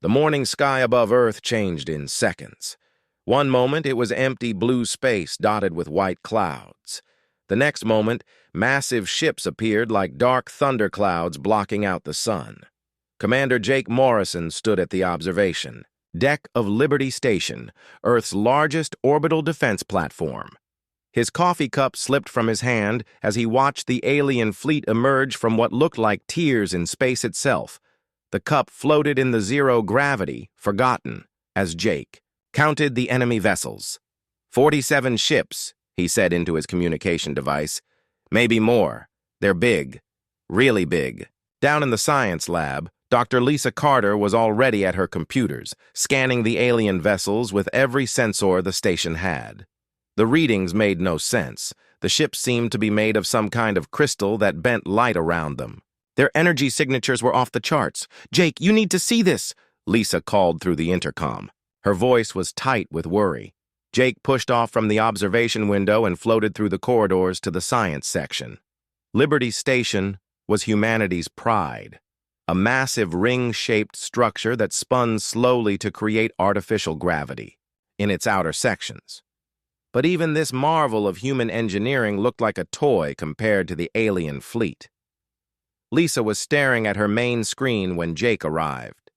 The morning sky above Earth changed in seconds. One moment, it was empty blue space dotted with white clouds. The next moment, massive ships appeared like dark thunderclouds blocking out the sun. Commander Jake Morrison stood at the observation deck of Liberty Station, Earth's largest orbital defense platform. His coffee cup slipped from his hand as he watched the alien fleet emerge from what looked like tears in space itself. The cup floated in the zero gravity, forgotten, as Jake counted the enemy vessels. 47 ships, he said into his communication device. Maybe more. They're big. Really big. Down in the science lab, Dr. Lisa Carter was already at her computers, scanning the alien vessels with every sensor the station had. The readings made no sense. The ships seemed to be made of some kind of crystal that bent light around them. Their energy signatures were off the charts. "Jake, you need to see this," Lisa called through the intercom. Her voice was tight with worry. Jake pushed off from the observation window and floated through the corridors to the science section. Liberty Station was humanity's pride, a massive ring-shaped structure that spun slowly to create artificial gravity in its outer sections. But even this marvel of human engineering looked like a toy compared to the alien fleet. Lisa was staring at her main screen when Jake arrived.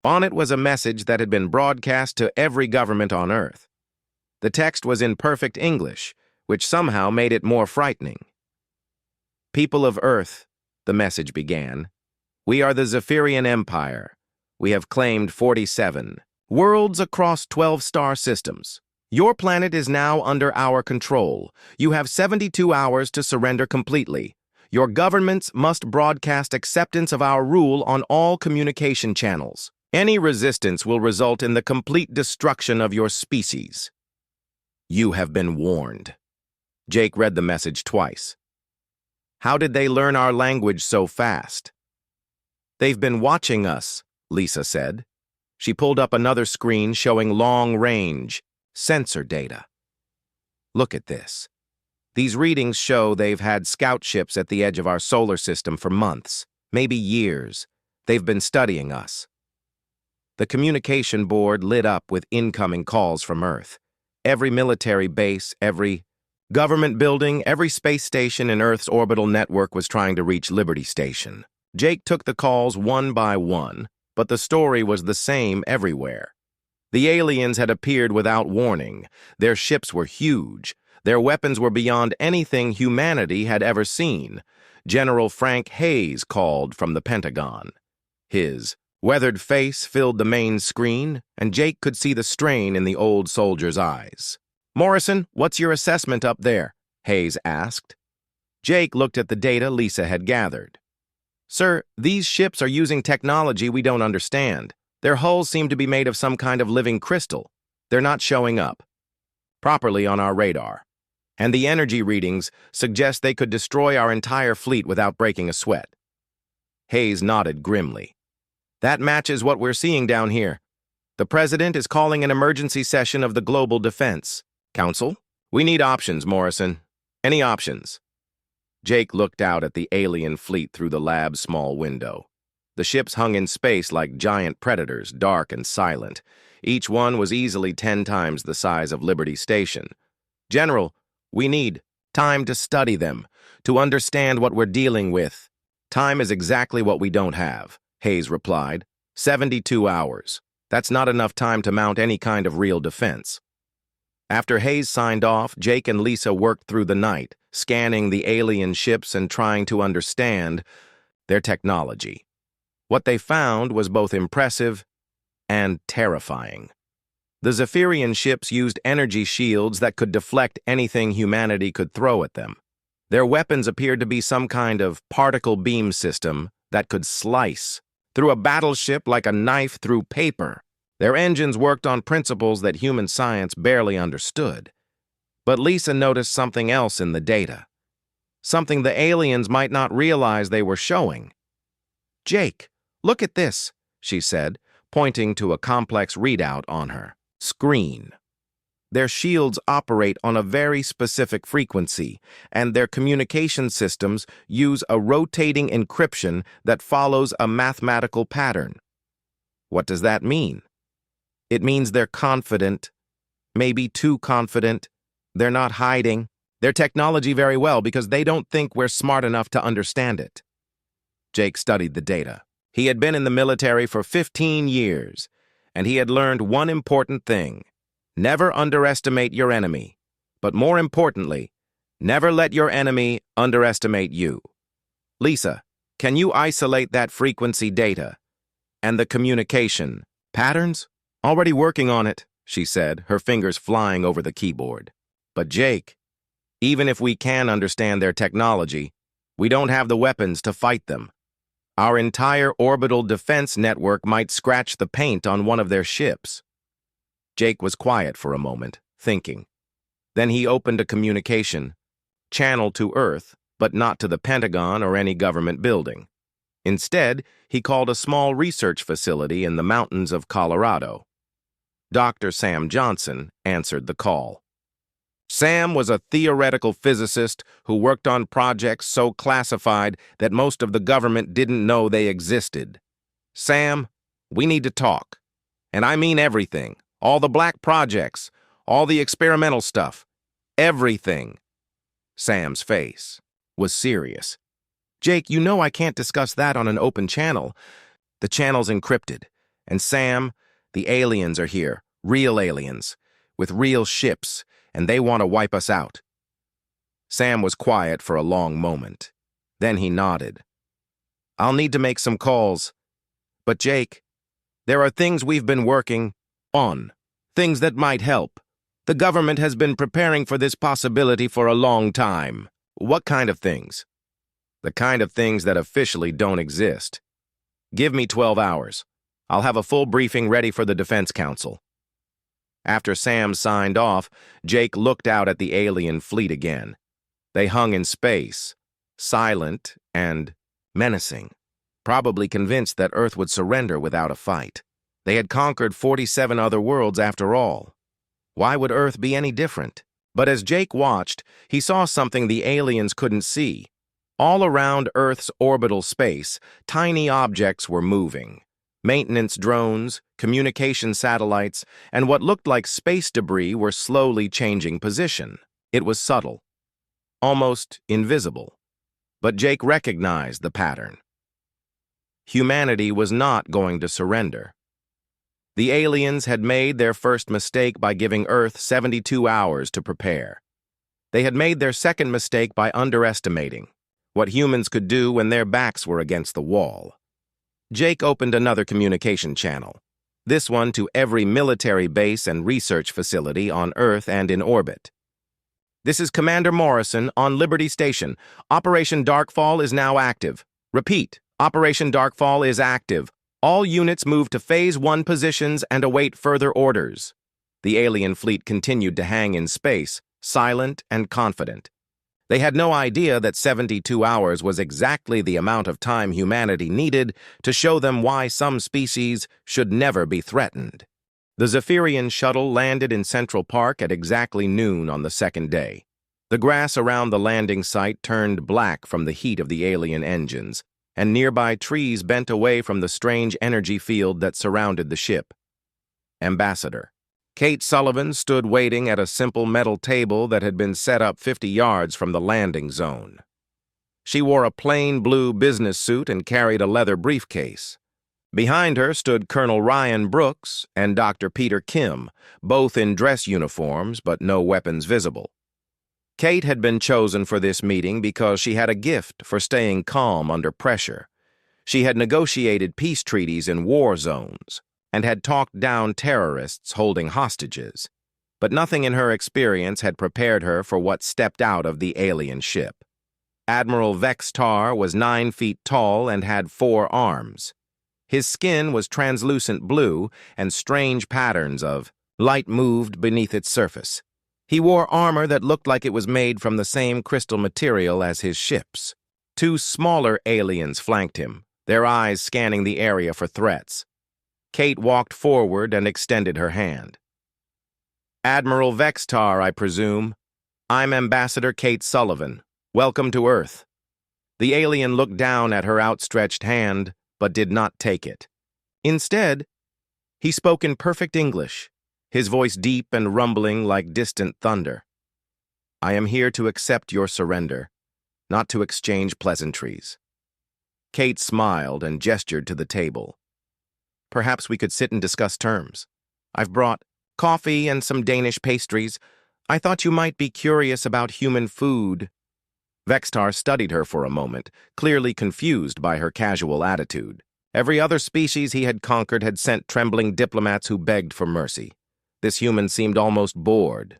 On it was a message that had been broadcast to every government on Earth. The text was in perfect English, which somehow made it more frightening. "People of Earth," the message began, "we are the Zephyrian Empire. We have claimed 47 worlds across 12 star systems. Your planet is now under our control. You have 72 hours to surrender completely. Your governments must broadcast acceptance of our rule on all communication channels. Any resistance will result in the complete destruction of your species. You have been warned." Jake read the message twice. "How did they learn our language so fast?" "They've been watching us," Lisa said. She pulled up another screen showing long-range sensor data. "Look at this. These readings show they've had scout ships at the edge of our solar system for months, maybe years. They've been studying us." The communication board lit up with incoming calls from Earth. Every military base, every government building, every space station in Earth's orbital network was trying to reach Liberty Station. Jake took the calls one by one, but the story was the same everywhere. The aliens had appeared without warning. Their ships were huge. Their weapons were beyond anything humanity had ever seen. General Frank Hayes called from the Pentagon. His weathered face filled the main screen, and Jake could see the strain in the old soldier's eyes. "Morrison, what's your assessment up there?" Hayes asked. Jake looked at the data Lisa had gathered. "Sir, these ships are using technology we don't understand. Their hulls seem to be made of some kind of living crystal. They're not showing up properly on our radar. And the energy readings suggest they could destroy our entire fleet without breaking a sweat." Hayes nodded grimly. "That matches what we're seeing down here. The President is calling an emergency session of the Global Defense Council. We need options, Morrison. Any options?" Jake looked out at the alien fleet through the lab's small window. The ships hung in space like giant predators, dark and silent. Each one was easily 10 times the size of Liberty Station. "General, we need time to study them, to understand what we're dealing with." "Time is exactly what we don't have," Hayes replied. 72 hours. That's not enough time to mount any kind of real defense." After Hayes signed off, Jake and Lisa worked through the night, scanning the alien ships and trying to understand their technology. What they found was both impressive and terrifying. The Zephyrian ships used energy shields that could deflect anything humanity could throw at them. Their weapons appeared to be some kind of particle beam system that could slice through a battleship like a knife through paper. Their engines worked on principles that human science barely understood. But Lisa noticed something else in the data, something the aliens might not realize they were showing. "Jake, look at this," she said, pointing to a complex readout on her screen. Their shields operate on a very specific frequency, and their communication systems use a rotating encryption that follows a mathematical pattern. What does that mean? It means they're confident, maybe too confident. They're not hiding their technology very well because they don't think we're smart enough to understand it. Jake studied the data. He had been in the military for 15 years, and he had learned one important thing. Never underestimate your enemy, but more importantly, never let your enemy underestimate you. Lisa, can you isolate that frequency data and the communication patterns? Already working on it, she said, her fingers flying over the keyboard. But Jake, even if we can understand their technology, we don't have the weapons to fight them. Our entire orbital defense network might scratch the paint on one of their ships. Jake was quiet for a moment, thinking. Then he opened a communication channel to Earth, but not to the Pentagon or any government building. Instead, he called a small research facility in the mountains of Colorado. Dr. Sam Johnson answered the call. Sam was a theoretical physicist who worked on projects so classified that most of the government didn't know they existed. Sam, we need to talk. And I mean everything. All the black projects, all the experimental stuff. Everything. Sam's face was serious. Jake, you know I can't discuss that on an open channel. The channel's encrypted. And Sam, the aliens are here. Real aliens. With real ships. And they want to wipe us out. Sam was quiet for a long moment. Then he nodded. I'll need to make some calls. But Jake, there are things we've been working on. Things that might help. The government has been preparing for this possibility for a long time. What kind of things? The kind of things that officially don't exist. Give me 12 hours. I'll have a full briefing ready for the Defense Council. After Sam signed off, Jake looked out at the alien fleet again. They hung in space, silent and menacing, probably convinced that Earth would surrender without a fight. They had conquered 47 other worlds after all. Why would Earth be any different? But as Jake watched, he saw something the aliens couldn't see. All around Earth's orbital space, tiny objects were moving. Maintenance drones, communication satellites, and what looked like space debris were slowly changing position. It was subtle, almost invisible. But Jake recognized the pattern. Humanity was not going to surrender. The aliens had made their first mistake by giving Earth 72 hours to prepare. They had made their second mistake by underestimating what humans could do when their backs were against the wall. Jake opened another communication channel, this one to every military base and research facility on Earth and in orbit. This is Commander Morrison on Liberty Station. Operation Darkfall is now active. Repeat, Operation Darkfall is active. All units move to Phase 1 positions and await further orders. The alien fleet continued to hang in space, silent and confident. They had no idea that 72 hours was exactly the amount of time humanity needed to show them why some species should never be threatened. The Zephyrian shuttle landed in Central Park at exactly noon on the second day. The grass around the landing site turned black from the heat of the alien engines, and nearby trees bent away from the strange energy field that surrounded the ship. Ambassador Kate Sullivan stood waiting at a simple metal table that had been set up 50 yards from the landing zone. She wore a plain blue business suit and carried a leather briefcase. Behind her stood Colonel Ryan Brooks and Dr. Peter Kim, both in dress uniforms but no weapons visible. Kate had been chosen for this meeting because she had a gift for staying calm under pressure. She had negotiated peace treaties in war zones and had talked down terrorists holding hostages, but nothing in her experience had prepared her for what stepped out of the alien ship. Admiral Vex Tar was 9 feet tall and had 4 arms. His skin was translucent blue, and strange patterns of light moved beneath its surface. He wore armor that looked like it was made from the same crystal material as his ships. 2 smaller aliens flanked him, their eyes scanning the area for threats. Kate walked forward and extended her hand. Admiral Vex Tar, I presume. I'm Ambassador Kate Sullivan. Welcome to Earth. The alien looked down at her outstretched hand, but did not take it. Instead, He spoke in perfect English, his voice deep and rumbling like distant thunder. "I am here to accept your surrender, not to exchange pleasantries." Kate smiled and gestured to the table. "Perhaps we could sit and discuss terms. I've brought coffee and some Danish pastries. I thought you might be curious about human food." Vextar studied her for a moment, clearly confused by her casual attitude. Every other species he had conquered had sent trembling diplomats who begged for mercy. This human seemed almost bored.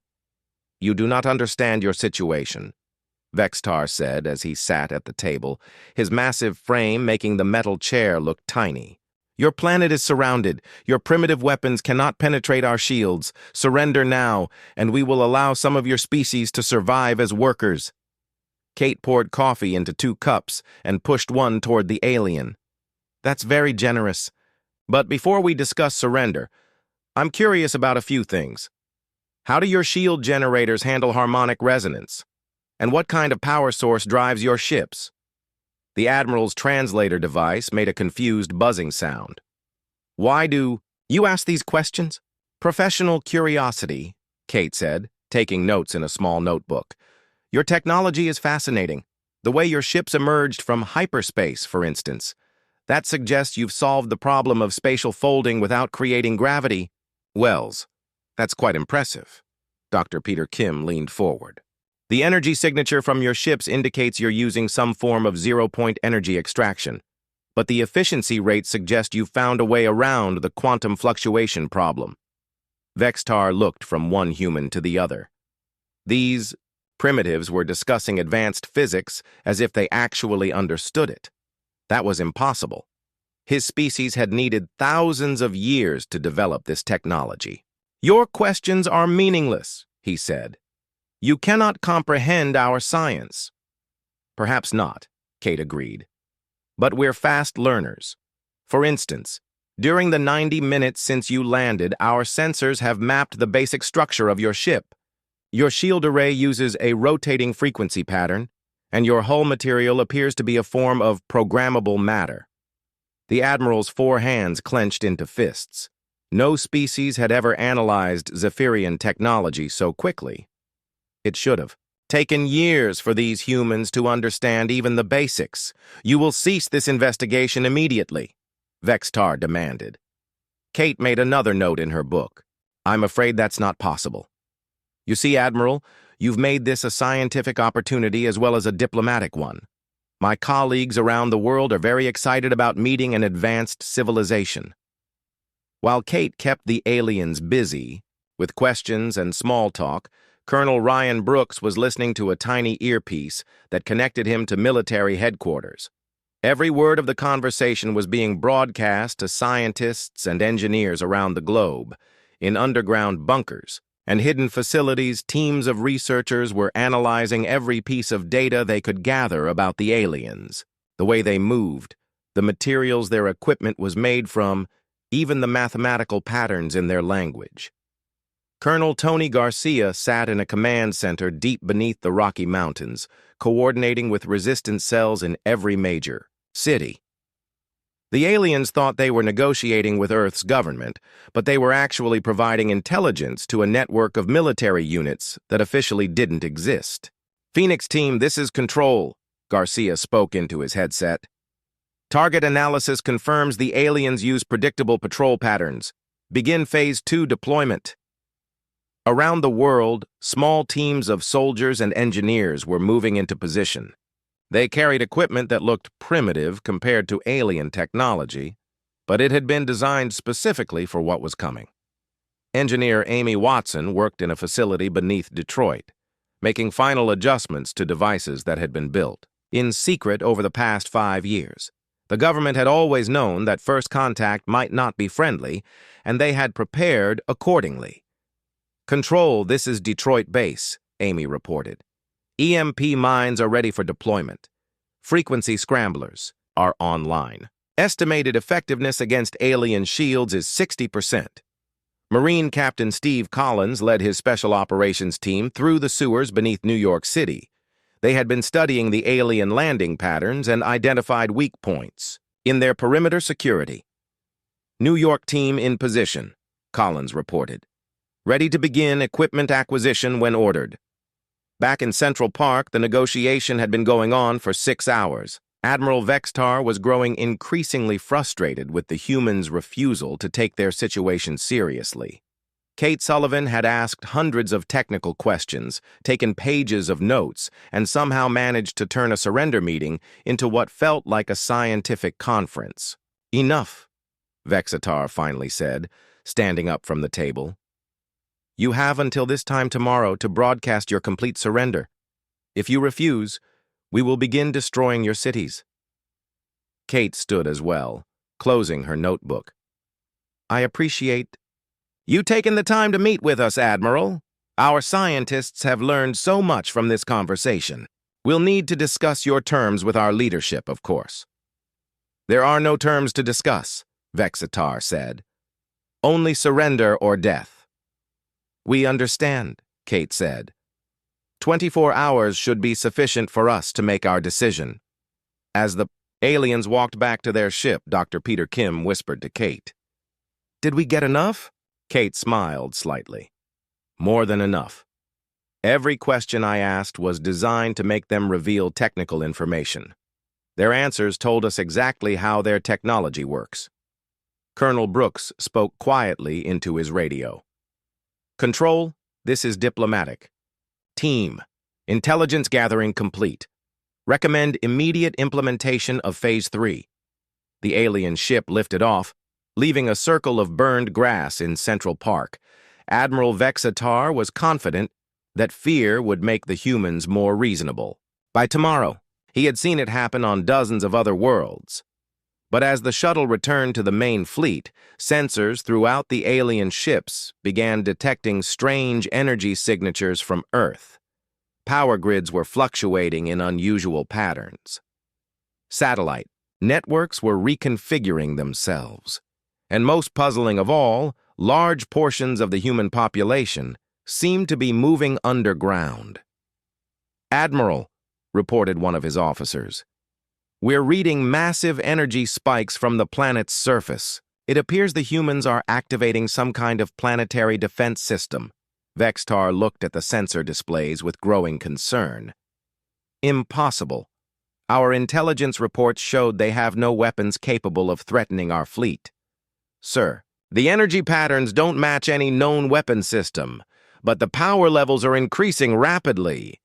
"You do not understand your situation," Vextar said as he sat at the table, his massive frame making the metal chair look tiny. "Your planet is surrounded. Your primitive weapons cannot penetrate our shields. Surrender now, and we will allow some of your species to survive as workers." Kate poured coffee into 2 cups and pushed one toward the alien. "That's very generous. But before we discuss surrender, I'm curious about a few things. How do your shield generators handle harmonic resonance? And what kind of power source drives your ships?" The Admiral's translator device made a confused buzzing sound. "Why do you ask these questions?" "Professional curiosity," Kate said, taking notes in a small notebook. "Your technology is fascinating. The way your ships emerged from hyperspace, for instance. That suggests you've solved the problem of spatial folding without creating gravity." "Wells, that's quite impressive." Dr. Peter Kim leaned forward. "The energy signature from your ships indicates you're using some form of zero-point energy extraction, but the efficiency rates suggest you've found a way around the quantum fluctuation problem." Vextar looked from one human to the other. These primitives were discussing advanced physics as if they actually understood it. That was impossible. His species had needed thousands of years to develop this technology. "Your questions are meaningless," he said. "You cannot comprehend our science." "Perhaps not," Kate agreed. "But we're fast learners. For instance, during the 90 minutes since you landed, our sensors have mapped the basic structure of your ship. Your shield array uses a rotating frequency pattern, and your hull material appears to be a form of programmable matter." The Admiral's 4 hands clenched into fists. No species had ever analyzed Zephyrian technology so quickly. It should have taken years for these humans to understand even the basics. "You will cease this investigation immediately," Vextar demanded. Kate made another note in her book. "I'm afraid that's not possible. You see, Admiral, you've made this a scientific opportunity as well as a diplomatic one. My colleagues around the world are very excited about meeting an advanced civilization." While Kate kept the aliens busy with questions and small talk, Colonel Ryan Brooks was listening to a tiny earpiece that connected him to military headquarters. Every word of the conversation was being broadcast to scientists and engineers around the globe. In underground bunkers and hidden facilities, teams of researchers were analyzing every piece of data they could gather about the aliens, the way they moved, the materials their equipment was made from, even the mathematical patterns in their language. Colonel Tony Garcia sat in a command center deep beneath the Rocky Mountains, coordinating with resistance cells in every major city. The aliens thought they were negotiating with Earth's government, but they were actually providing intelligence to a network of military units that officially didn't exist. "Phoenix Team, this is Control," Garcia spoke into his headset. "Target analysis confirms the aliens use predictable patrol patterns. Begin Phase 2 deployment." Around the world, small teams of soldiers and engineers were moving into position. They carried equipment that looked primitive compared to alien technology, but it had been designed specifically for what was coming. Engineer Amy Watson worked in a facility beneath Detroit, making final adjustments to devices that had been built in secret over the past 5 years. The government had always known that first contact might not be friendly, and they had prepared accordingly. "Control, this is Detroit base," Amy reported. "EMP mines are ready for deployment. Frequency scramblers are online. Estimated effectiveness against alien shields is 60%. Marine Captain Steve Collins led his special operations team through the sewers beneath New York City. They had been studying the alien landing patterns and identified weak points in their perimeter security. New York team in position, Collins reported. Ready to begin equipment acquisition when ordered. Back in Central Park, the negotiation had been going on for 6 hours. Admiral Vextar was growing increasingly frustrated with the humans' refusal to take their situation seriously. Kate Sullivan had asked hundreds of technical questions, taken pages of notes, and somehow managed to turn a surrender meeting into what felt like a scientific conference. Enough, Vexatar finally said, standing up from the table. You have until this time tomorrow to broadcast your complete surrender. If you refuse, we will begin destroying your cities. Kate stood as well, closing her notebook. I appreciate you taking the time to meet with us, Admiral. Our scientists have learned so much from this conversation. We'll need to discuss your terms with our leadership, of course. There are no terms to discuss, Vexatar said. Only surrender or death. We understand, Kate said. 24 hours should be sufficient for us to make our decision. As the aliens walked back to their ship, Dr. Peter Kim whispered to Kate. Did we get enough? Kate smiled slightly. More than enough. Every question I asked was designed to make them reveal technical information. Their answers told us exactly how their technology works. Colonel Brooks spoke quietly into his radio. Control, this is diplomatic. Team, intelligence gathering complete. Recommend immediate implementation of Phase 3. The alien ship lifted off, leaving a circle of burned grass in Central Park. Admiral Vexatar was confident that fear would make the humans more reasonable. By tomorrow, he had seen it happen on dozens of other worlds. But as the shuttle returned to the main fleet, sensors throughout the alien ships began detecting strange energy signatures from Earth. Power grids were fluctuating in unusual patterns. Satellite networks were reconfiguring themselves. And most puzzling of all, large portions of the human population seemed to be moving underground. Admiral, reported one of his officers, we're reading massive energy spikes from the planet's surface. It appears the humans are activating some kind of planetary defense system. Vextar looked at the sensor displays with growing concern. Impossible. Our intelligence reports showed they have no weapons capable of threatening our fleet. Sir, the energy patterns don't match any known weapon system, but the power levels are increasing rapidly.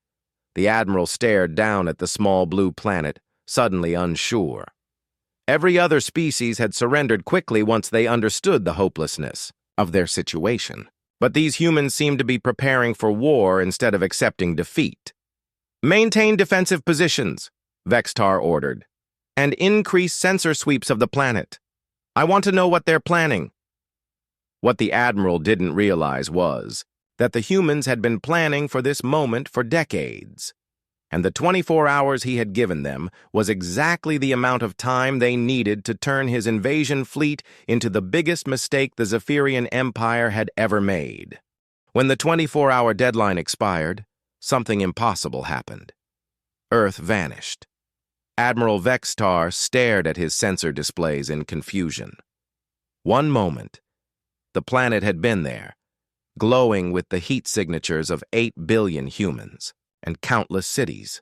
The Admiral stared down at the small blue planet, suddenly unsure. Every other species had surrendered quickly once they understood the hopelessness of their situation. But these humans seemed to be preparing for war instead of accepting defeat. Maintain defensive positions, Vextar ordered, and increase sensor sweeps of the planet. I want to know what they're planning. What the Admiral didn't realize was that the humans had been planning for this moment for decades, and the 24 hours he had given them was exactly the amount of time they needed to turn his invasion fleet into the biggest mistake the Zephyrian Empire had ever made. When the 24-hour deadline expired, something impossible happened. Earth vanished. Admiral Vextar stared at his sensor displays in confusion. One moment, the planet had been there, glowing with the heat signatures of 8 billion humans and countless cities.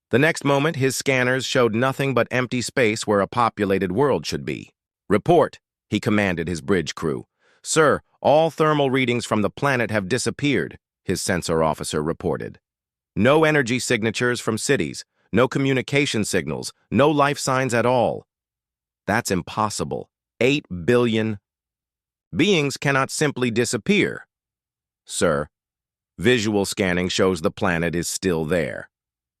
The next moment, his scanners showed nothing but empty space where a populated world should be. Report, he commanded his bridge crew. Sir, all thermal readings from the planet have disappeared, his sensor officer reported. No energy signatures from cities. No communication signals, no life signs at all. That's impossible. 8 billion beings cannot simply disappear. Sir, visual scanning shows the planet is still there,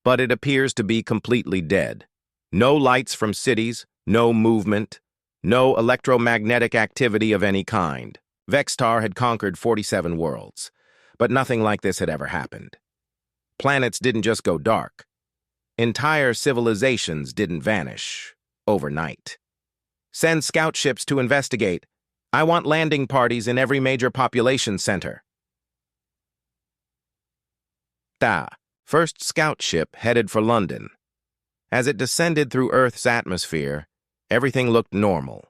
but it appears to be completely dead. No lights from cities, no movement, no electromagnetic activity of any kind. Vextar had conquered 47 worlds, but nothing like this had ever happened. Planets didn't just go dark. Entire civilizations didn't vanish overnight. Send scout ships to investigate. I want landing parties in every major population center. First scout ship headed for London. As it descended through Earth's atmosphere, everything looked normal.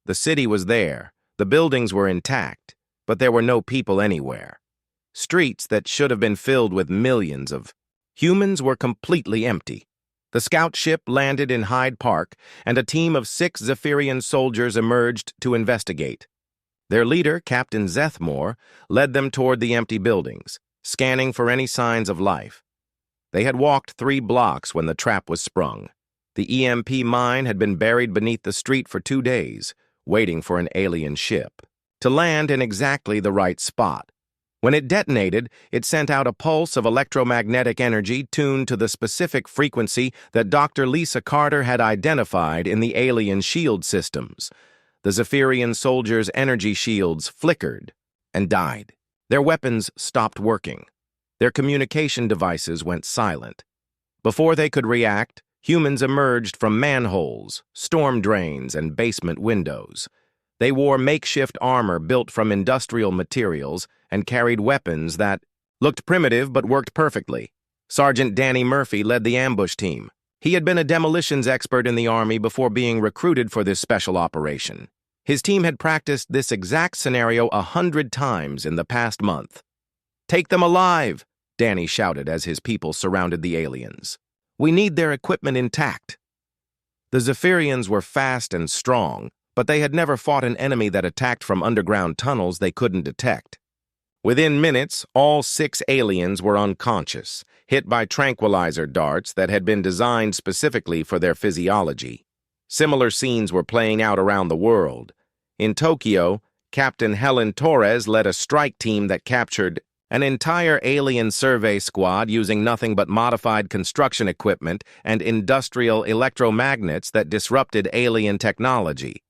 The city was there, the buildings were intact, but there were no people anywhere. Streets that should have been filled with millions of humans were completely empty. The scout ship landed in Hyde Park, and a team of 6 Zephyrian soldiers emerged to investigate. Their leader, Captain Zethmore, led them toward the empty buildings, scanning for any signs of life. They had walked 3 blocks when the trap was sprung. The EMP mine had been buried beneath the street for 2 days, waiting for an alien ship to land in exactly the right spot. When it detonated, it sent out a pulse of electromagnetic energy tuned to the specific frequency that Dr. Lisa Carter had identified in the alien shield systems. The Zephyrian soldiers' energy shields flickered and died. Their weapons stopped working. Their communication devices went silent. Before they could react, humans emerged from manholes, storm drains, and basement windows. They wore makeshift armor built from industrial materials and carried weapons that looked primitive but worked perfectly. Sergeant Danny Murphy led the ambush team. He had been a demolitions expert in the Army before being recruited for this special operation. His team had practiced this exact scenario 100 times in the past month. "Take them alive!" Danny shouted as his people surrounded the aliens. "We need their equipment intact." The Zephyrians were fast and strong, but they had never fought an enemy that attacked from underground tunnels they couldn't detect. Within minutes, all 6 aliens were unconscious, hit by tranquilizer darts that had been designed specifically for their physiology. Similar scenes were playing out around the world. In Tokyo, Captain Helen Torres led a strike team that captured an entire alien survey squad using nothing but modified construction equipment and industrial electromagnets that disrupted alien technology.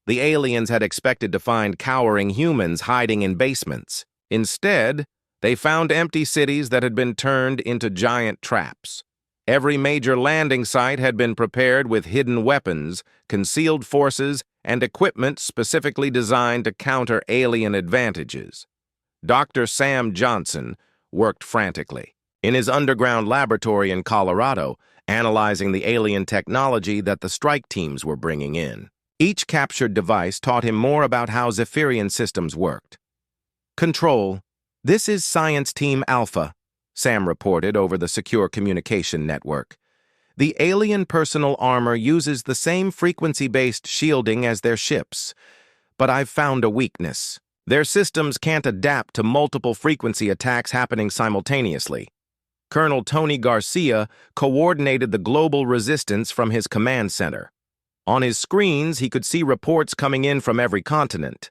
The aliens had expected to find cowering humans hiding in basements. Instead, they found empty cities that had been turned into giant traps. Every major landing site had been prepared with hidden weapons, concealed forces, and equipment specifically designed to counter alien advantages. Dr. Sam Johnson worked frantically in his underground laboratory in Colorado, analyzing the alien technology that the strike teams were bringing in. Each captured device taught him more about how Zephyrian systems worked. "Control, this is Science Team Alpha," Sam reported over the secure communication network. "The alien personal armor uses the same frequency-based shielding as their ships, but I've found a weakness. Their systems can't adapt to multiple frequency attacks happening simultaneously." Colonel Tony Garcia coordinated the global resistance from his command center. On his screens, he could see reports coming in from every continent.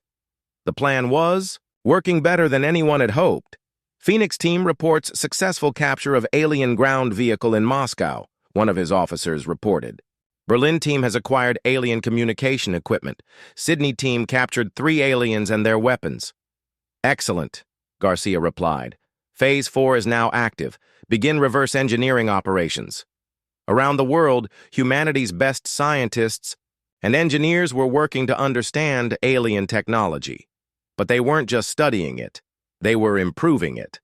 The plan was working better than anyone had hoped. Phoenix team reports successful capture of alien ground vehicle in Moscow, one of his officers reported. Berlin team has acquired alien communication equipment. Sydney team captured 3 aliens and their weapons. "Excellent," Garcia replied. "Phase 4 is now active. Begin reverse engineering operations." Around the world, humanity's best scientists and engineers were working to understand alien technology. But they weren't just studying it, they were improving it.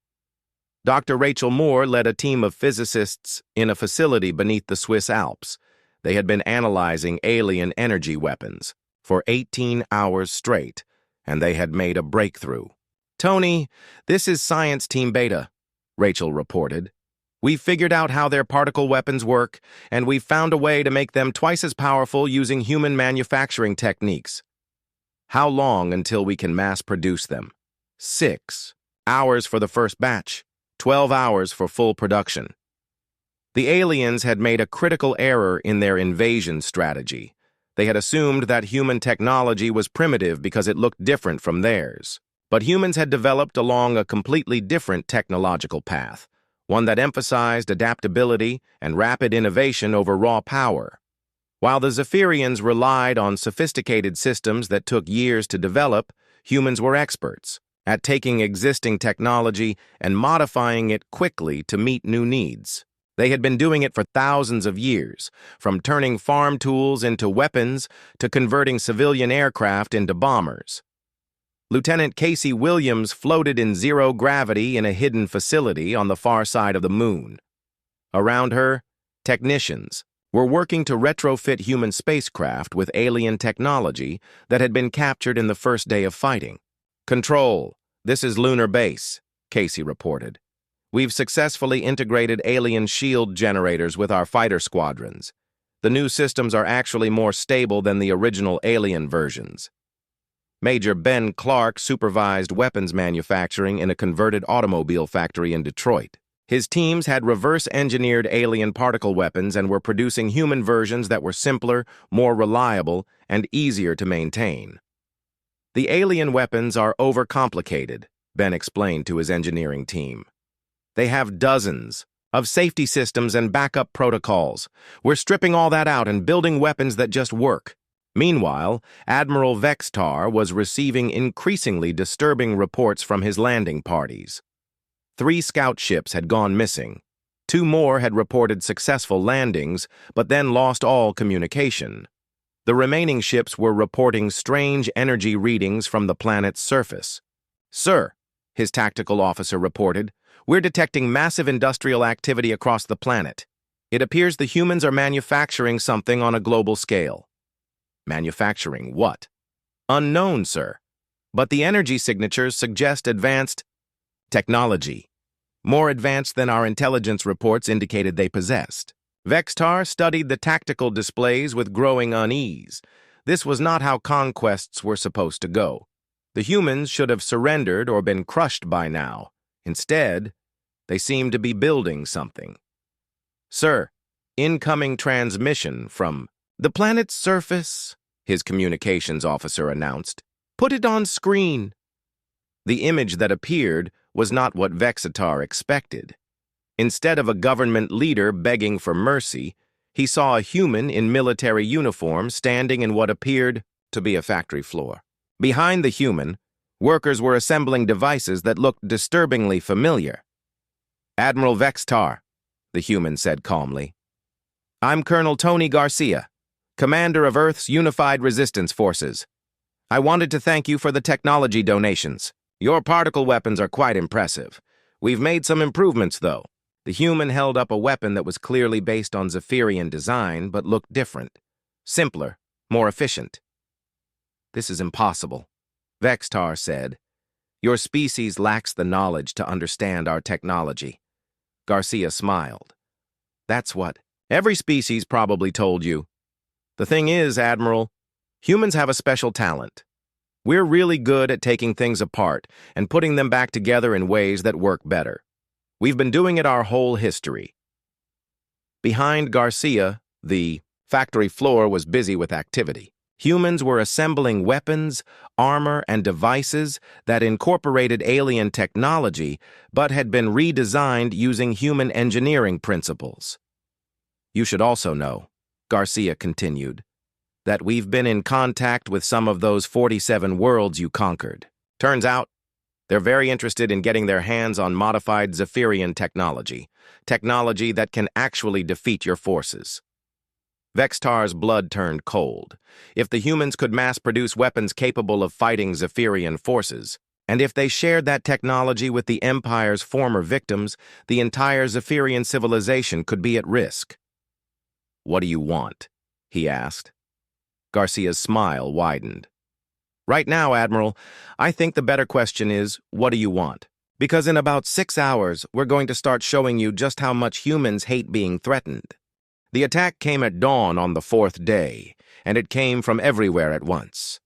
Dr. Rachel Moore led a team of physicists in a facility beneath the Swiss Alps. They had been analyzing alien energy weapons for 18 hours straight, and they had made a breakthrough. "Tony, this is Science Team Beta," Rachel reported. "We've figured out how their particle weapons work, and we've found a way to make them twice as powerful using human manufacturing techniques." "How long until we can mass produce them?" 6 hours for the first batch, 12 hours for full production. The aliens had made a critical error in their invasion strategy. They had assumed that human technology was primitive because it looked different from theirs. But humans had developed along a completely different technological path, one that emphasized adaptability and rapid innovation over raw power. While the Zephyrians relied on sophisticated systems that took years to develop, humans were experts at taking existing technology and modifying it quickly to meet new needs. They had been doing it for thousands of years, from turning farm tools into weapons to converting civilian aircraft into bombers. Lieutenant Casey Williams floated in zero gravity in a hidden facility on the far side of the moon. Around her, technicians were working to retrofit human spacecraft with alien technology that had been captured in the first day of fighting. "Control, this is Lunar Base," Casey reported. "We've successfully integrated alien shield generators with our fighter squadrons. The new systems are actually more stable than the original alien versions." Major Ben Clark supervised weapons manufacturing in a converted automobile factory in Detroit. His teams had reverse-engineered alien particle weapons and were producing human versions that were simpler, more reliable, and easier to maintain. "The alien weapons are overcomplicated," Ben explained to his engineering team. "They have dozens of safety systems and backup protocols. We're stripping all that out and building weapons that just work." Meanwhile, Admiral Vextar was receiving increasingly disturbing reports from his landing parties. 3 scout ships had gone missing. 2 more had reported successful landings, but then lost all communication. The remaining ships were reporting strange energy readings from the planet's surface. "Sir," his tactical officer reported, "we're detecting massive industrial activity across the planet. It appears the humans are manufacturing something on a global scale." "Manufacturing what?" "Unknown, sir. But the energy signatures suggest advanced technology, more advanced than our intelligence reports indicated they possessed." Vextar studied the tactical displays with growing unease. This was not how conquests were supposed to go. The humans should have surrendered or been crushed by now. Instead, they seemed to be building something. "Sir, incoming transmission from the planet's surface," his communications officer announced. "Put it on screen." The image that appeared was not what Vexatar expected. Instead of a government leader begging for mercy, he saw a human in military uniform standing in what appeared to be a factory floor. Behind the human, workers were assembling devices that looked disturbingly familiar. "Admiral Vextar," the human said calmly. "I'm Colonel Tony Garcia, commander of Earth's Unified Resistance Forces. I wanted to thank you for the technology donations. Your particle weapons are quite impressive. We've made some improvements, though." The human held up a weapon that was clearly based on Zephyrian design, but looked different. Simpler, more efficient. "This is impossible," Vextar said. "Your species lacks the knowledge to understand our technology." Garcia smiled. "That's what every species probably told you. The thing is, Admiral, humans have a special talent. We're really good at taking things apart and putting them back together in ways that work better. We've been doing it our whole history." Behind Garcia, the factory floor was busy with activity. Humans were assembling weapons, armor, and devices that incorporated alien technology but had been redesigned using human engineering principles. "You should also know," Garcia continued, "that we've been in contact with some of those 47 worlds you conquered. Turns out, they're very interested in getting their hands on modified Zephyrian technology that can actually defeat your forces." Vextar's blood turned cold. If the humans could mass-produce weapons capable of fighting Zephyrian forces, and if they shared that technology with the Empire's former victims, the entire Zephyrian civilization could be at risk. "What do you want?" he asked. Garcia's smile widened. "Right now, Admiral, I think the better question is, what do you want? Because in about 6 hours, we're going to start showing you just how much humans hate being threatened." The attack came at dawn on the 4th day, and it came from everywhere at once.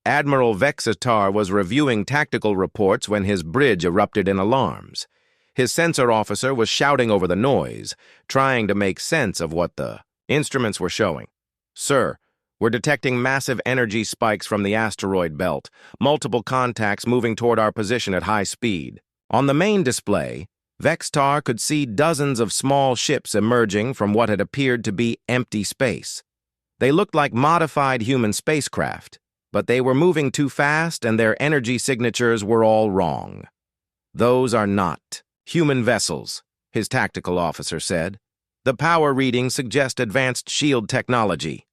Admiral Vexatar was reviewing tactical reports when his bridge erupted in alarms. His sensor officer was shouting over the noise, trying to make sense of what the instruments were showing. "Sir, we're detecting massive energy spikes from the asteroid belt, multiple contacts moving toward our position at high speed." On the main display, Vextar could see dozens of small ships emerging from what had appeared to be empty space. They looked like modified human spacecraft, but they were moving too fast and their energy signatures were all wrong. "Those are not human vessels," his tactical officer said. "The power readings suggest advanced shield technology."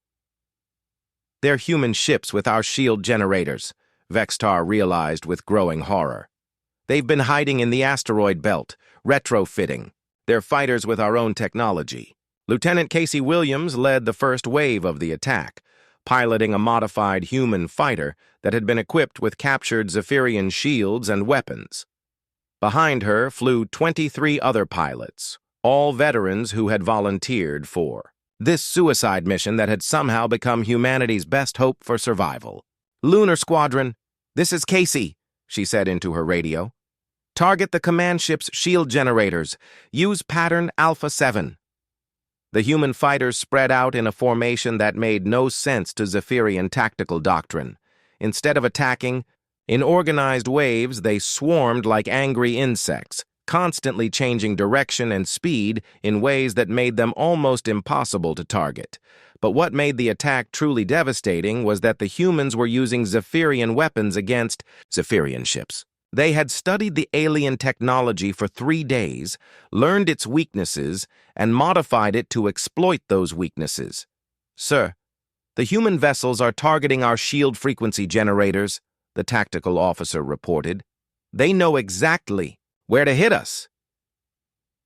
"They're human ships with our shield generators," Vextar realized with growing horror. "They've been hiding in the asteroid belt, retrofitting. They're fighters with our own technology. Lieutenant Casey Williams led the first wave of the attack, piloting a modified human fighter that had been equipped with captured Zephyrian shields and weapons. Behind her flew 23 other pilots, all veterans who had volunteered for this suicide mission that had somehow become humanity's best hope for survival. "Lunar Squadron, this is Casey," she said into her radio. "Target the command ship's shield generators. Use pattern Alpha 7. The human fighters spread out in a formation that made no sense to Zephyrian tactical doctrine. Instead of attacking, in organized waves, they swarmed like angry insects, constantly changing direction and speed in ways that made them almost impossible to target. But what made the attack truly devastating was that the humans were using Zephyrian weapons against Zephyrian ships. They had studied the alien technology for 3 days, learned its weaknesses, and modified it to exploit those weaknesses. "Sir, the human vessels are targeting our shield frequency generators," the tactical officer reported. "They know exactly where to hit us."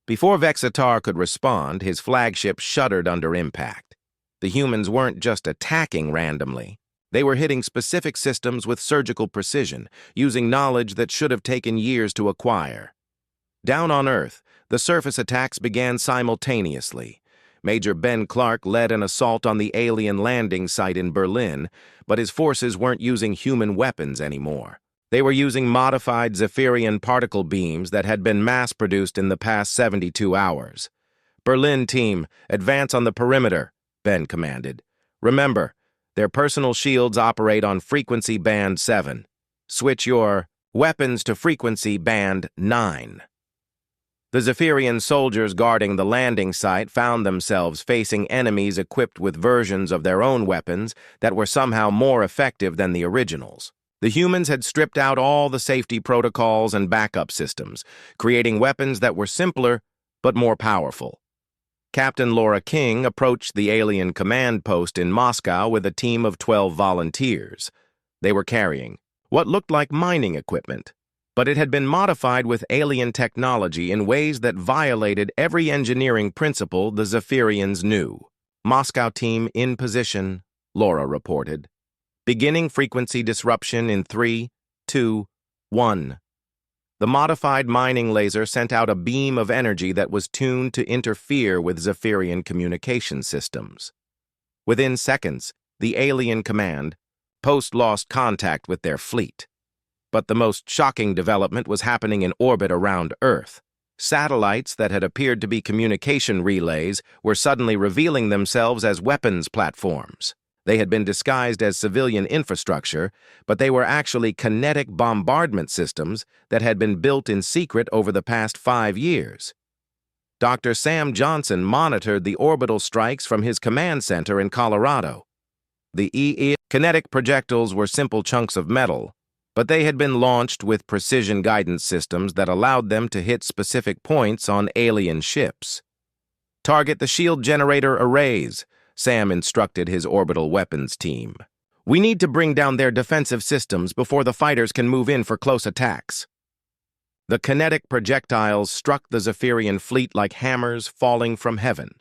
Before Vexitar could respond, his flagship shuddered under impact. The humans weren't just attacking randomly. They were hitting specific systems with surgical precision, using knowledge that should have taken years to acquire. Down on Earth, the surface attacks began simultaneously. Major Ben Clark led an assault on the alien landing site in Berlin, but his forces weren't using human weapons anymore. They were using modified Zephyrian particle beams that had been mass-produced in the past 72 hours. "Berlin team, advance on the perimeter," Ben commanded. "Remember, their personal shields operate on frequency band 7. Switch your weapons to frequency band 9. The Zephyrian soldiers guarding the landing site found themselves facing enemies equipped with versions of their own weapons that were somehow more effective than the originals. The humans had stripped out all the safety protocols and backup systems, creating weapons that were simpler but more powerful. Captain Laura King approached the alien command post in Moscow with a team of 12 volunteers. They were carrying what looked like mining equipment, but it had been modified with alien technology in ways that violated every engineering principle the Zephyrians knew. "Moscow team in position," Laura reported. "Beginning frequency disruption in 3, 2, 1. The modified mining laser sent out a beam of energy that was tuned to interfere with Zephyrian communication systems. Within seconds, the alien command post lost contact with their fleet. But the most shocking development was happening in orbit around Earth. Satellites that had appeared to be communication relays were suddenly revealing themselves as weapons platforms. They had been disguised as civilian infrastructure, but they were actually kinetic bombardment systems that had been built in secret over the past 5 years. Dr. Sam Johnson monitored the orbital strikes from his command center in Colorado. The kinetic projectiles were simple chunks of metal, but they had been launched with precision guidance systems that allowed them to hit specific points on alien ships. "Target the shield generator arrays," Sam instructed his orbital weapons team. "We need to bring down their defensive systems before the fighters can move in for close attacks." The kinetic projectiles struck the Zephyrian fleet like hammers falling from heaven.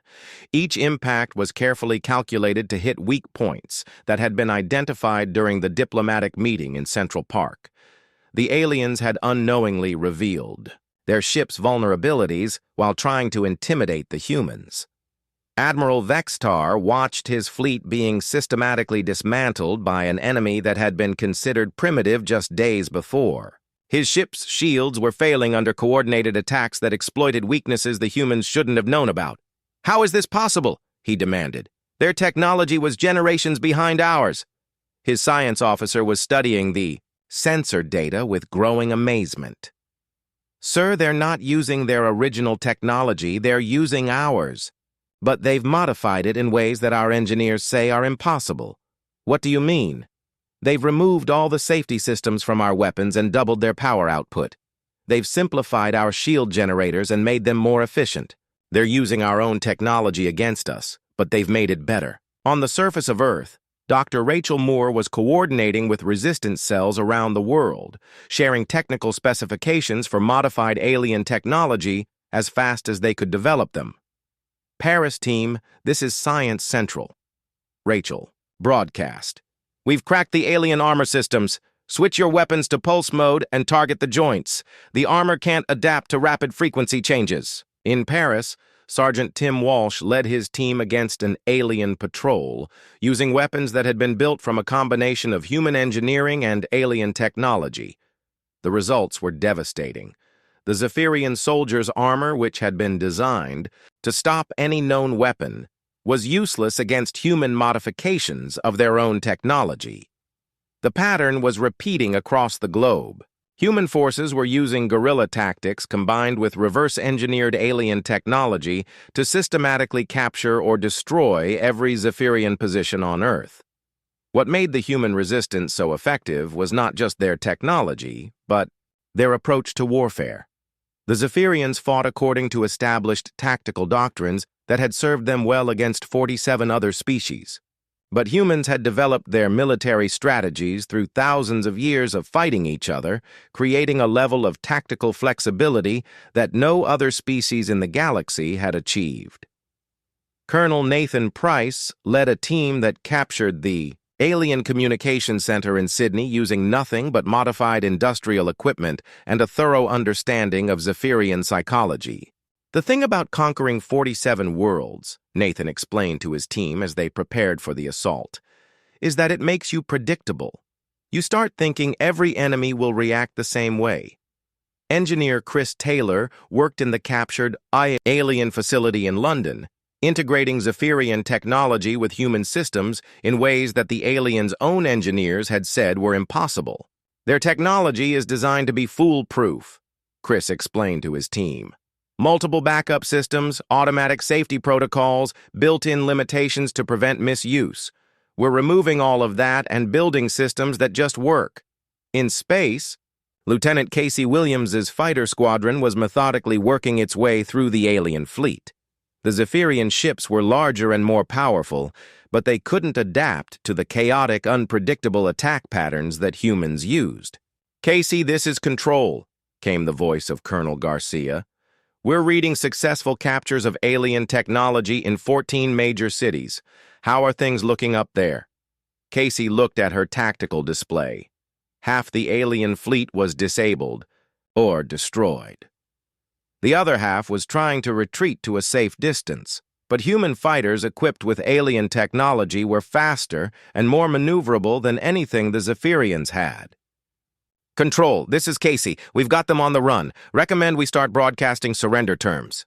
Each impact was carefully calculated to hit weak points that had been identified during the diplomatic meeting in Central Park. The aliens had unknowingly revealed their ship's vulnerabilities while trying to intimidate the humans. Admiral Vexitar watched his fleet being systematically dismantled by an enemy that had been considered primitive just days before. His ship's shields were failing under coordinated attacks that exploited weaknesses the humans shouldn't have known about. "How is this possible?" he demanded. "Their technology was generations behind ours." His science officer was studying the sensor data with growing amazement. "Sir, they're not using their original technology, they're using ours. But they've modified it in ways that our engineers say are impossible." "What do you mean?" "They've removed all the safety systems from our weapons and doubled their power output. They've simplified our shield generators and made them more efficient. They're using our own technology against us, but they've made it better." On the surface of Earth, Dr. Rachel Moore was coordinating with resistance cells around the world, sharing technical specifications for modified alien technology as fast as they could develop them. Paris team, this is Science Central. Rachel, broadcast. We've cracked the alien armor systems. Switch your weapons to pulse mode and target the joints. The armor can't adapt to rapid frequency changes. In Paris, Sergeant Tim Walsh led his team against an alien patrol, using weapons that had been built from a combination of human engineering and alien technology. The results were devastating. The Zephyrian soldiers' armor, which had been designed to stop any known weapon, was useless against human modifications of their own technology. The pattern was repeating across the globe. Human forces were using guerrilla tactics combined with reverse-engineered alien technology to systematically capture or destroy every Zephyrian position on Earth. What made the human resistance so effective was not just their technology, but their approach to warfare. The Zephyrians fought according to established tactical doctrines that had served them well against 47 other species. But humans had developed their military strategies through thousands of years of fighting each other, creating a level of tactical flexibility that no other species in the galaxy had achieved. Colonel Nathan Price led a team that captured the Alien Communication Center in Sydney using nothing but modified industrial equipment and a thorough understanding of Zephyrian psychology. The thing about conquering 47 worlds, Nathan explained to his team as they prepared for the assault, is that it makes you predictable. You start thinking every enemy will react the same way. Engineer Chris Taylor worked in the captured alien facility in London, integrating Zephyrian technology with human systems in ways that the aliens' own engineers had said were impossible. Their technology is designed to be foolproof, Chris explained to his team. Multiple backup systems, automatic safety protocols, built-in limitations to prevent misuse. We're removing all of that and building systems that just work. In space, Lieutenant Casey Williams's fighter squadron was methodically working its way through the alien fleet. The Zephyrian ships were larger and more powerful, but they couldn't adapt to the chaotic, unpredictable attack patterns that humans used. "Casey, this is Control," came the voice of Colonel Garcia. "We're reading successful captures of alien technology in 14 major cities. How are things looking up there?" Casey looked at her tactical display. Half the alien fleet was disabled or destroyed. The other half was trying to retreat to a safe distance, but human fighters equipped with alien technology were faster and more maneuverable than anything the Zephyrians had. "Control, this is Casey. We've got them on the run. Recommend we start broadcasting surrender terms."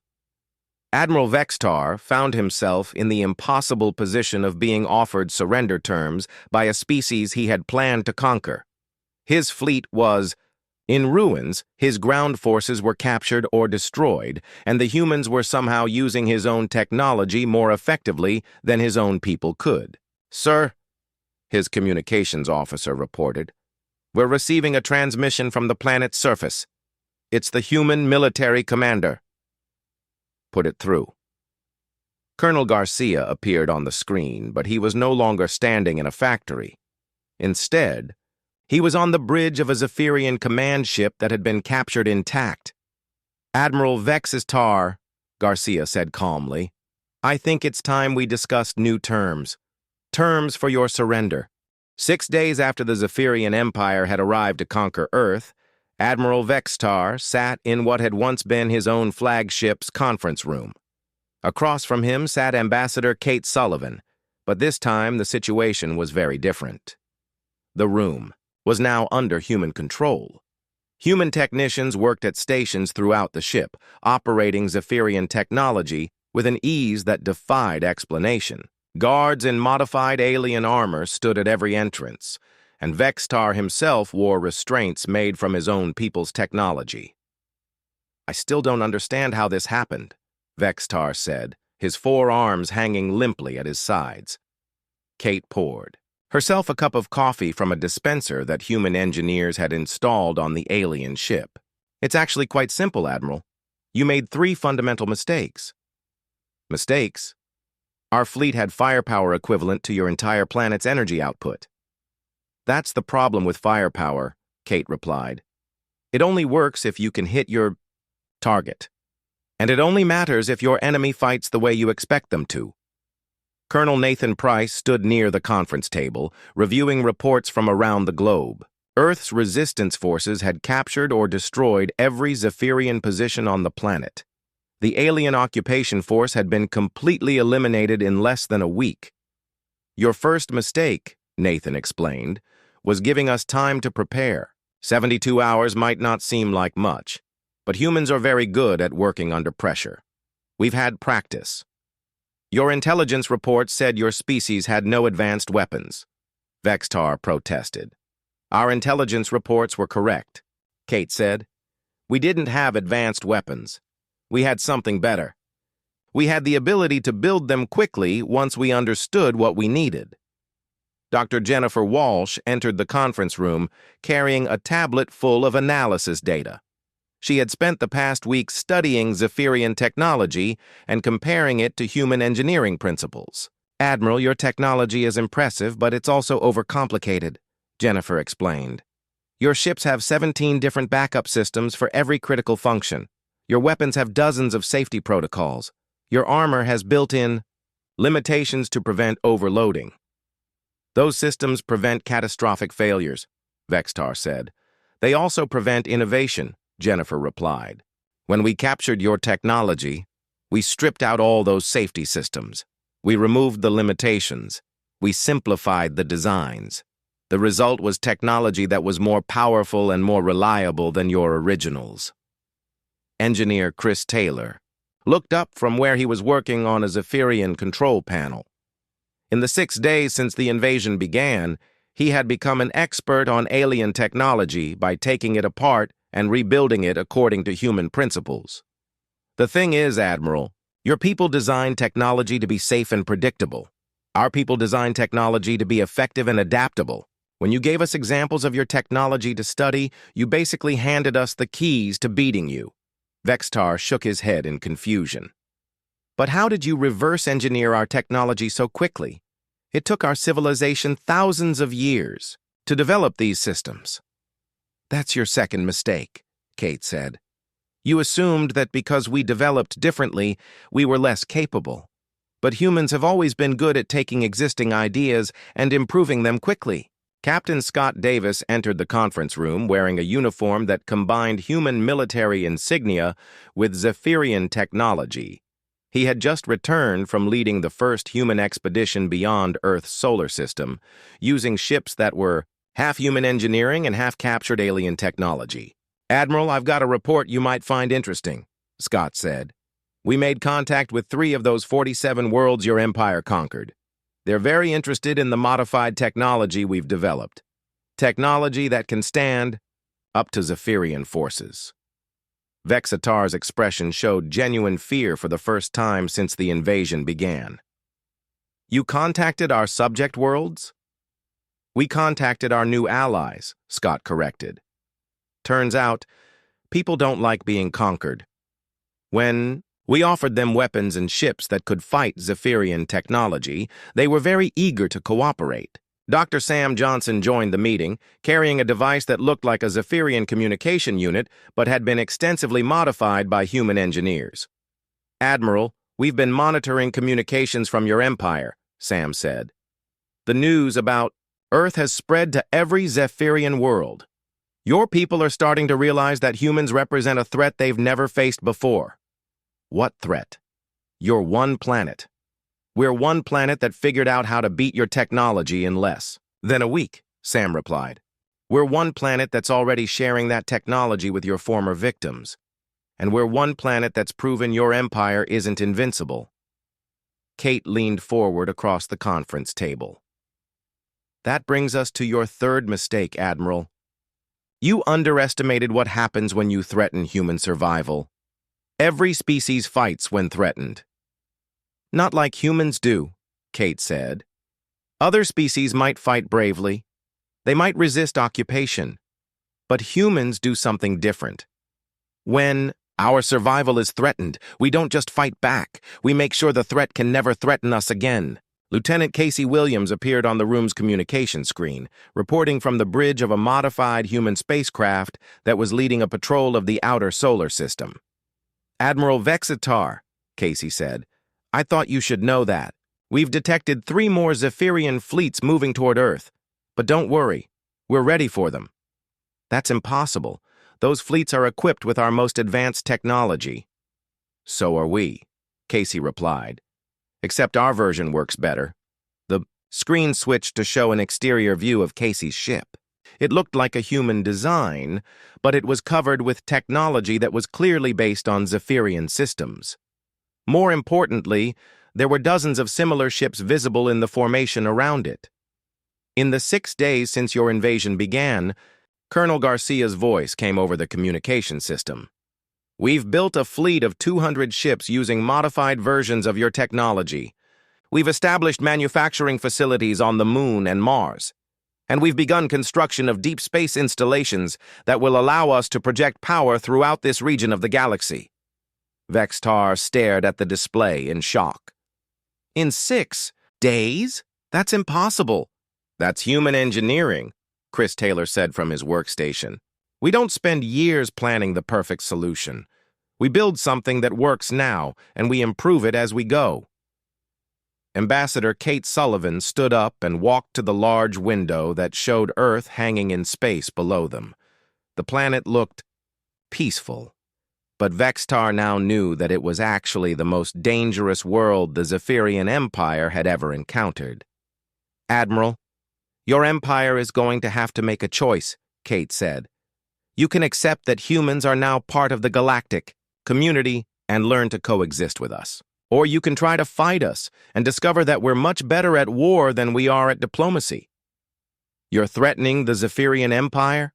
Admiral Vextar found himself in the impossible position of being offered surrender terms by a species he had planned to conquer. His fleet was in ruins, his ground forces were captured or destroyed, and the humans were somehow using his own technology more effectively than his own people could. "Sir," his communications officer reported, "we're receiving a transmission from the planet's surface. It's the human military commander." "Put it through." Colonel Garcia appeared on the screen, but he was no longer standing in a factory. Instead, he was on the bridge of a Zephyrian command ship that had been captured intact. "Admiral Vextar," Garcia said calmly, "I think it's time we discussed new terms. Terms for your surrender." 6 days after the Zephyrian Empire had arrived to conquer Earth, Admiral Vextar sat in what had once been his own flagship's conference room. Across from him sat Ambassador Kate Sullivan, but this time the situation was very different. The room was now under human control. Human technicians worked at stations throughout the ship, operating Zephyrian technology with an ease that defied explanation. Guards in modified alien armor stood at every entrance, and Vextar himself wore restraints made from his own people's technology. "I still don't understand how this happened," Vextar said, his 4 arms hanging limply at his sides. Kate poured herself a cup of coffee from a dispenser that human engineers had installed on the alien ship. "It's actually quite simple, Admiral. You made 3 fundamental mistakes." "Mistakes? Our fleet had firepower equivalent to your entire planet's energy output." "That's the problem with firepower," Kate replied. "It only works if you can hit your target." And it only matters if your enemy fights the way you expect them to. Colonel Nathan Price stood near the conference table, reviewing reports from around the globe. Earth's resistance forces had captured or destroyed every Zephyrian position on the planet. The alien occupation force had been completely eliminated in less than a week. Your first mistake, Nathan explained, was giving us time to prepare. 72 hours might not seem like much, but humans are very good at working under pressure. We've had practice. Your intelligence report said your species had no advanced weapons. Vextar protested. Our intelligence reports were correct, Kate said. We didn't have advanced weapons. We had something better. We had the ability to build them quickly once we understood what we needed. Dr. Jennifer Walsh entered the conference room carrying a tablet full of analysis data. She had spent the past week studying Zephyrian technology and comparing it to human engineering principles. Admiral, your technology is impressive, but it's also overcomplicated, Jennifer explained. Your ships have 17 different backup systems for every critical function. Your weapons have dozens of safety protocols. Your armor has built-in limitations to prevent overloading. Those systems prevent catastrophic failures, Vextar said. They also prevent innovation, Jennifer replied. When we captured your technology, we stripped out all those safety systems. We removed the limitations. We simplified the designs. The result was technology that was more powerful and more reliable than your originals. Engineer Chris Taylor looked up from where he was working on a Zephyrian control panel. In the 6 days since the invasion began, he had become an expert on alien technology by taking it apart and rebuilding it according to human principles. The thing is, Admiral, your people design technology to be safe and predictable. Our people design technology to be effective and adaptable. When you gave us examples of your technology to study, you basically handed us the keys to beating you. Vextar shook his head in confusion. But how did you reverse engineer our technology so quickly? It took our civilization thousands of years to develop these systems. That's your second mistake, Kate said. You assumed that because we developed differently, we were less capable. But humans have always been good at taking existing ideas and improving them quickly. Captain Scott Davis entered the conference room wearing a uniform that combined human military insignia with Zephyrian technology. He had just returned from leading the first human expedition beyond Earth's solar system, using ships that were half human engineering and half captured alien technology. Admiral, I've got a report you might find interesting, Scott said. We made contact with 3 of those 47 worlds your empire conquered. They're very interested in the modified technology we've developed. Technology that can stand up to Zephyrian forces. Vexatar's expression showed genuine fear for the first time since the invasion began. You contacted our subject worlds? We contacted our new allies, Scott corrected. Turns out, people don't like being conquered. When we offered them weapons and ships that could fight Zephyrian technology, they were very eager to cooperate. Dr. Sam Johnson joined the meeting, carrying a device that looked like a Zephyrian communication unit but had been extensively modified by human engineers. Admiral, we've been monitoring communications from your empire, Sam said. The news about Earth has spread to every Zephyrian world. Your people are starting to realize that humans represent a threat they've never faced before. What threat? Your one planet. We're one planet that figured out how to beat your technology in less than a week, Sam replied. We're one planet that's already sharing that technology with your former victims. And we're one planet that's proven your empire isn't invincible. Kate leaned forward across the conference table. That brings us to your third mistake, Admiral. You underestimated what happens when you threaten human survival. Every species fights when threatened. Not like humans do, Kate said. Other species might fight bravely. They might resist occupation. But humans do something different. When our survival is threatened, we don't just fight back. We make sure the threat can never threaten us again. Lieutenant Casey Williams appeared on the room's communication screen, reporting from the bridge of a modified human spacecraft that was leading a patrol of the outer solar system. Admiral Vexitar, Casey said. I thought you should know that. We've detected 3 more Zephyrian fleets moving toward Earth. But don't worry, we're ready for them. That's impossible. Those fleets are equipped with our most advanced technology. So are we, Casey replied. Except our version works better. The screen switched to show an exterior view of Casey's ship. It looked like a human design, but it was covered with technology that was clearly based on Zephyrian systems. More importantly, there were dozens of similar ships visible in the formation around it. In the 6 days since your invasion began, Colonel Garcia's voice came over the communication system. We've built a fleet of 200 ships using modified versions of your technology. We've established manufacturing facilities on the Moon and Mars. And we've begun construction of deep space installations that will allow us to project power throughout this region of the galaxy. Vextar stared at the display in shock. In 6 days? That's impossible. That's human engineering, Chris Taylor said from his workstation. We don't spend years planning the perfect solution. We build something that works now, and we improve it as we go. Ambassador Kate Sullivan stood up and walked to the large window that showed Earth hanging in space below them. The planet looked peaceful, but Vextar now knew that it was actually the most dangerous world the Zephyrian Empire had ever encountered. Admiral, your empire is going to have to make a choice, Kate said. You can accept that humans are now part of the galactic community and learn to coexist with us. Or you can try to fight us and discover that we're much better at war than we are at diplomacy. You're threatening the Zephyrian Empire?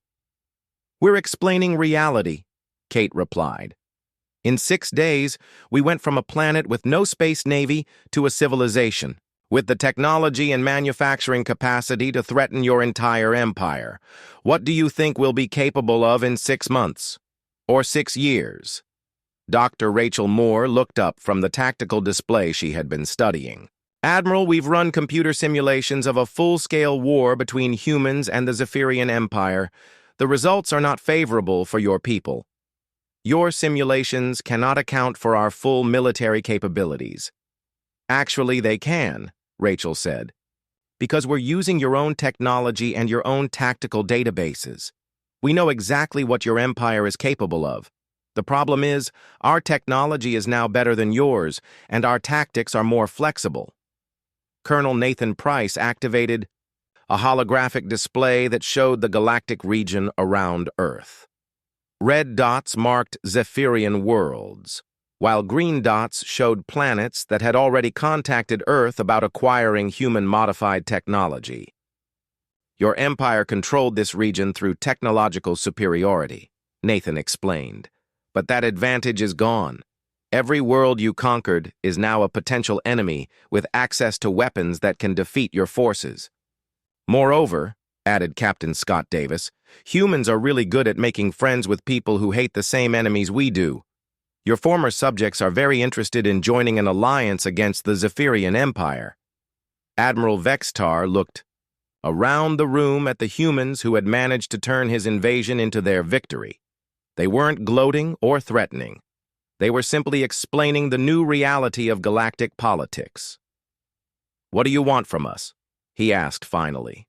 We're explaining reality, Kate replied. In 6 days, we went from a planet with no space navy to a civilization, with the technology and manufacturing capacity to threaten your entire empire. What do you think we'll be capable of in 6 months? Or 6 years? Dr. Rachel Moore looked up from the tactical display she had been studying. Admiral, we've run computer simulations of a full-scale war between humans and the Zephyrian Empire. The results are not favorable for your people. Your simulations cannot account for our full military capabilities. Actually, they can, Rachel said, because we're using your own technology and your own tactical databases. We know exactly what your empire is capable of. The problem is, our technology is now better than yours, and our tactics are more flexible. Colonel Nathan Price activated a holographic display that showed the galactic region around Earth. Red dots marked Zephyrian worlds, while green dots showed planets that had already contacted Earth about acquiring human-modified technology. Your empire controlled this region through technological superiority, Nathan explained. But that advantage is gone. Every world you conquered is now a potential enemy with access to weapons that can defeat your forces. Moreover, added Captain Scott Davis, humans are really good at making friends with people who hate the same enemies we do. Your former subjects are very interested in joining an alliance against the Zephyrian Empire. Admiral Vextar looked around the room at the humans who had managed to turn his invasion into their victory. They weren't gloating or threatening. They were simply explaining the new reality of galactic politics. What do you want from us? He asked finally.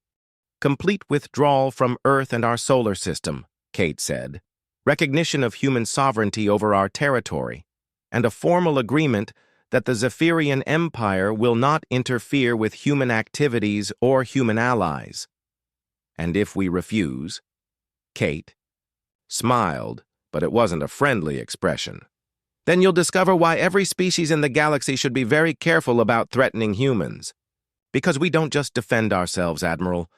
Complete withdrawal from Earth and our solar system, Kate said. Recognition of human sovereignty over our territory, and a formal agreement that the Zephyrian Empire will not interfere with human activities or human allies. And if we refuse, Kate smiled, but it wasn't a friendly expression. Then you'll discover why every species in the galaxy should be very careful about threatening humans. Because we don't just defend ourselves, Admiral.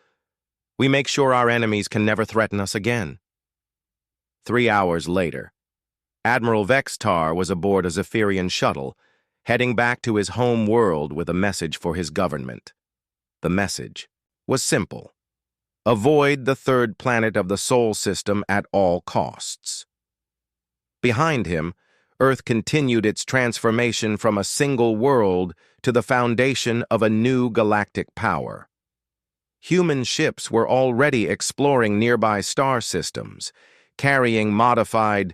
We make sure our enemies can never threaten us again. 3 hours later, Admiral Vextar was aboard a Zephyrian shuttle, heading back to his home world with a message for his government. The message was simple. Avoid the third planet of the Sol system at all costs. Behind him, Earth continued its transformation from a single world to the foundation of a new galactic power. Human ships were already exploring nearby star systems, carrying modified